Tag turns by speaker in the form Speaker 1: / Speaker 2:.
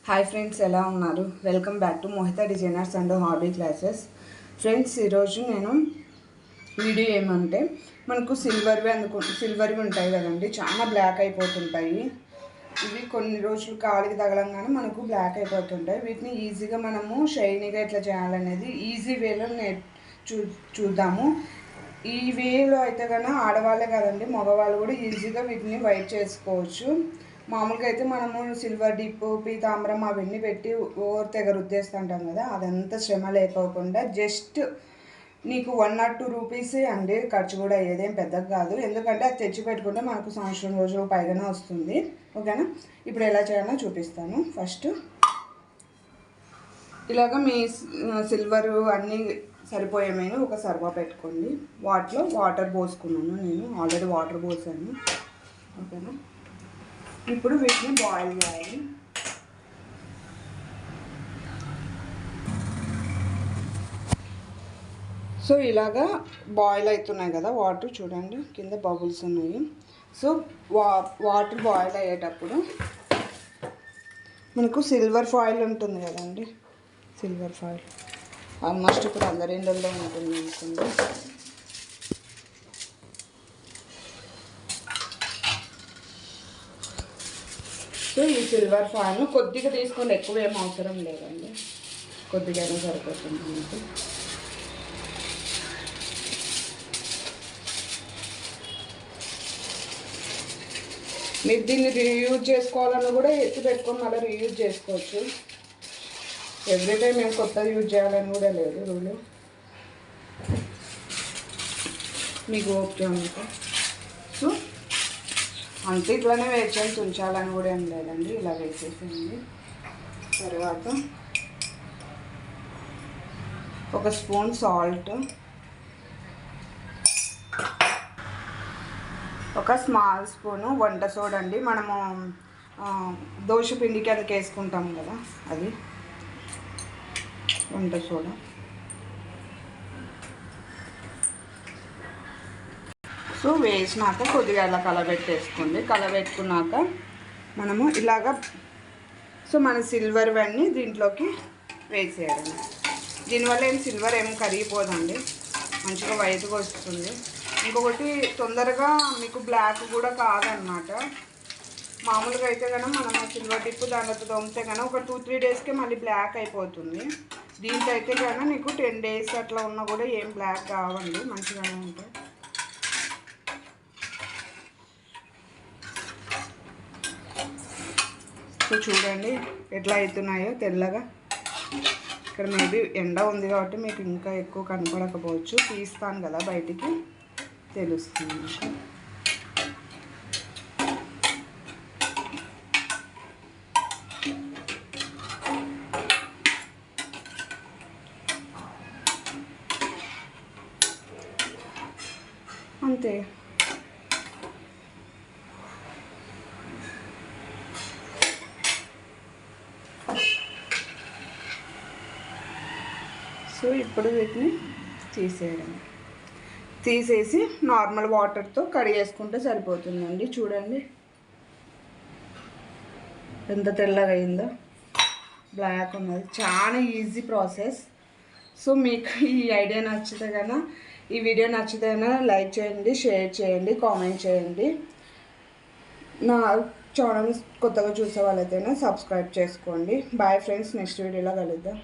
Speaker 1: Hi friends, ఎలా ఉన్నారు? Welcome back to Mohita designers and hobby classes. Friends, ఈరోజు నేను వీడియో ఏమంటే మనకు సిల్వర్వి ఉంటాయి కదండి, చాలా బ్లాక్ అయిపోతుంటాయి. ఇవి కొన్ని రోజులు కాలికి తగలంగానే మనకు బ్లాక్ అయిపోతుంటాయి. వీటిని ఈజీగా మనము షైనీగా ఎట్లా చేయాలనేది ఈజీ వేలో చూద్దాము. ఈ వేలో అయితే కన్నా ఆడవాళ్ళే కదండి, మగవాళ్ళు కూడా ఈజీగా వీటిని వైట్ చేసుకోవచ్చు. మామూలుగా అయితే మనము సిల్వర్ డిప్పు, పీతాంబరం అవన్నీ పెట్టి ఓవర్ తెగ రుద్దేస్తుంటాం కదా, అదంతా శ్రమ లేకోకుండా జస్ట్ నీకు 1 or 2 రూపీసే అండి, ఖర్చు కూడా అయ్యేదేం పెద్దగా కాదు. ఎందుకంటే అది తెచ్చి పెట్టుకుంటే మనకు సంవత్సరం రోజులు పైగానే వస్తుంది. ఓకేనా? ఇప్పుడు ఎలా చేయాలో చూపిస్తాను. ఫస్ట్ ఇలాగ మీ సిల్వర్ అన్నీ సరిపోయేమైనా ఒక సర్వా పెట్టుకోండి. వాటిలో వాటర్ పోసుకున్నాను, నేను ఆల్రెడీ వాటర్ పోసాను. ఓకేనా? ఇప్పుడు వీటిని బాయిల్ చేయాలి. సో ఇలాగా బాయిల్ అవుతున్నాయి కదా వాటర్, చూడండి కింద బబుల్స్ ఉన్నాయి. సో వాటర్ బాయిల్ అయ్యేటప్పుడు మనకు సిల్వర్ ఫాయిల్ ఉంటుంది కదండి, సిల్వర్ ఫాయిల్ ఆల్మోస్ట్ ఇప్పుడు అందరి ఇళ్ళల్లో ఉంటుంది అనుకోండి. సో ఈ సిల్వర్ ఫాయిల్ను కొద్దిగా తీసుకోండి, ఎక్కువ ఏం అవసరం లేదండి, కొద్దిగానే సరిపోతుంది మీకు. మీరు దీన్ని రీయూజ్ చేసుకోవాలని కూడా ఎత్తి పెట్టుకొని మళ్ళీ రీయూజ్ చేసుకోవచ్చు. ఎవ్రీ టైం మేము కొత్తది యూజ్ చేయాలని కూడా లేదు రూలు, మీకు ఓకే అనుకో. సో అంతే, ఇట్లానే వేసేసి ఉంచాలని కూడా ఏం లేదండి, ఇలా వేసేసేయండి. తర్వాత 1 స్పూన్ సాల్ట్, 1 స్మాల్ స్పూను వంట సోడా అండి, మనము దోశ పిండికి అది వేసుకుంటాం కదా, అది వంట సోడా. సో వేసినాక కొద్దిగా ఇలా కలబెట్టేసుకోండి. కలబెట్టుకున్నాక మనము ఇలాగా సో మన సిల్వర్వన్నీ దీంట్లోకి వేసేయాలి. దీనివల్ల సిల్వర్ ఏం కరిగిపోదండి, మంచిగా వైట్గా వస్తుంది. ఇంకొకటి తొందరగా మీకు బ్లాక్ కూడా కాదనమాట. మామూలుగా అయితే కనుక మనం సిల్వర్ డిప్పు దాంట్లో తోమితే కనుక ఒక 2-3 డేస్కే మళ్ళీ బ్లాక్ అయిపోతుంది. దీంట్లో అయితే కనుక నీకు 10 days అట్లా ఉన్నా కూడా ఏం బ్లాక్ కావండి, మంచిగానే ఉంటాయి. సో చూడండి ఎట్లా అవుతున్నాయో తెల్లగా. ఇక్కడ మేబీ ఎండ ఉంది కాబట్టి మీకు ఇంకా ఎక్కువ కనపడకపోవచ్చు, తీస్తాను కదా బయటికి, తెలుస్తుంది మీకు. అంతే. సో ఇప్పుడు వీటిని తీసేసి నార్మల్ వాటర్తో కడిగేసుకుంటే సరిపోతుందండి. చూడండి ఎంత తెల్లగా అయిందో, బ్లాక్ ఉన్నది. చాలా ఈజీ ప్రాసెస్. సో మీకు ఈ ఐడియా నచ్చితే కన్నా, ఈ వీడియో నచ్చితే కన్నా లైక్ చేయండి, షేర్ చేయండి, కామెంట్ చేయండి. నా ఛానల్ కొత్తగా చూసే వాళ్ళైతేనే సబ్స్క్రైబ్ చేసుకోండి. బాయ్ ఫ్రెండ్స్, నెక్స్ట్ వీడియోలో కలుద్దాం.